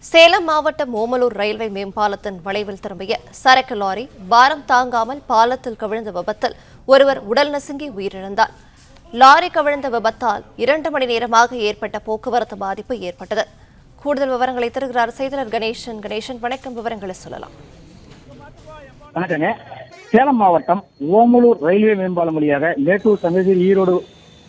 சேலம் மாவட்டம் ஓமலூர் ரயில்வே மேம்பாலத்தின் வளைவில் திரும்பிய சரக்கு லாரி பாரம் தாங்காமல் பாலத்தில் கவிழ்ந்த விபத்தில் ஒருவர் உடல் நசுங்கி உயிரிழந்தார். லாரி கவிழ்ந்த விபத்தால் 2 மணி நேரமாக ஏற்பட்ட போக்குவரத்து பாதிப்பு ஏற்பட்டது. கூடுதல் விவரங்களை தருகிறார் செய்தியாளர் கணேசன். வணக்கம், விவரங்களை சொல்லலாம். வணக்கங்க. சேலம் மாவட்டம் ஓமலூர் ரயில்வே மேம்பாலம் வழியாக மேட்டூர், சங்ககிரி, ஈரோடு,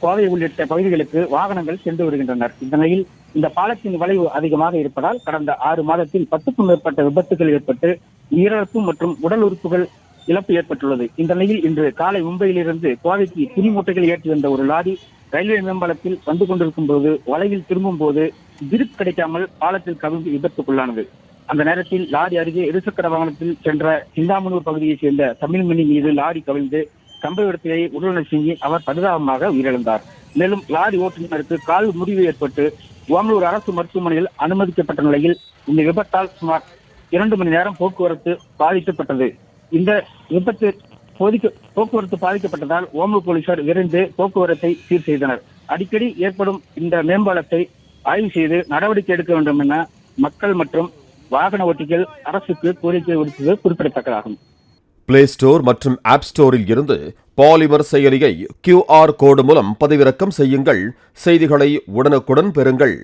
கோவை உள்ளிட்ட பகுதிகளுக்கு வாகனங்கள் சென்று வருகின்றனர். இந்த நிலையில் இந்த பாலத்தின் வளைவு அதிகமாக இருப்பதால் கடந்த 6 மாதத்தில் 10க்கும் மேற்பட்ட விபத்துகள் ஏற்பட்டு உயிரிழப்பு மற்றும் உடல் உறுப்புகள் இழப்பு ஏற்பட்டுள்ளது. இந்த நிலையில் இன்று காலை மும்பையிலிருந்து கோவைக்கு துணி மூட்டைகள் ஏற்றி வந்த ஒரு லாரி ரயில்வே மேம்பாலத்தில் வந்து கொண்டிருக்கும் போது வளைவில் திரும்பும் போது கிரிப் கிடைக்காமல் பாலத்தில் கவிழ்ந்து விபத்துக்குள்ளானது. அந்த நேரத்தில் லாரி அருகே இருசக்கர வாகனத்தில் சென்ற சிந்தாமனூர் பகுதியைச் சேர்ந்த தமிழ்மணி மீது லாரி கவிழ்ந்து சம்பவ இடத்திலேயே உடல் நசுங்கி அவர் பரிதாபமாக உயிரிழந்தார். மேலும் லாரி ஓட்டுநருக்கு கால் முறிவு ஏற்பட்டு ஓமலூர் அரசு மருத்துவமனையில் அனுமதிக்கப்பட்ட நிலையில் இந்த விபத்தால் சுமார் 2 மணி நேரம் போக்குவரத்து பாதிக்கப்பட்டது. இந்த விபத்து போக்குவரத்து பாதிக்கப்பட்டதால் ஓமலூர் போலீசார் விரைந்து போக்குவரத்தை சீர் செய்தனர். அடிக்கடி ஏற்படும் இந்த மேம்பாலத்தை ஆய்வு செய்து நடவடிக்கை எடுக்க வேண்டும் என மக்கள் மற்றும் வாகன ஓட்டிகள் அரசுக்கு கோரிக்கை விடுத்தது குறிப்பிடத்தக்கதாகும். பிளே ஸ்டோர் மற்றும் ஆப் ஸ்டோரில் இருந்து பாலிமர் செயலியை QR கோடு மூலம் பதிவிறக்கம் செய்யுங்கள். செய்திகளை உடனுக்குடன் பெறுங்கள்.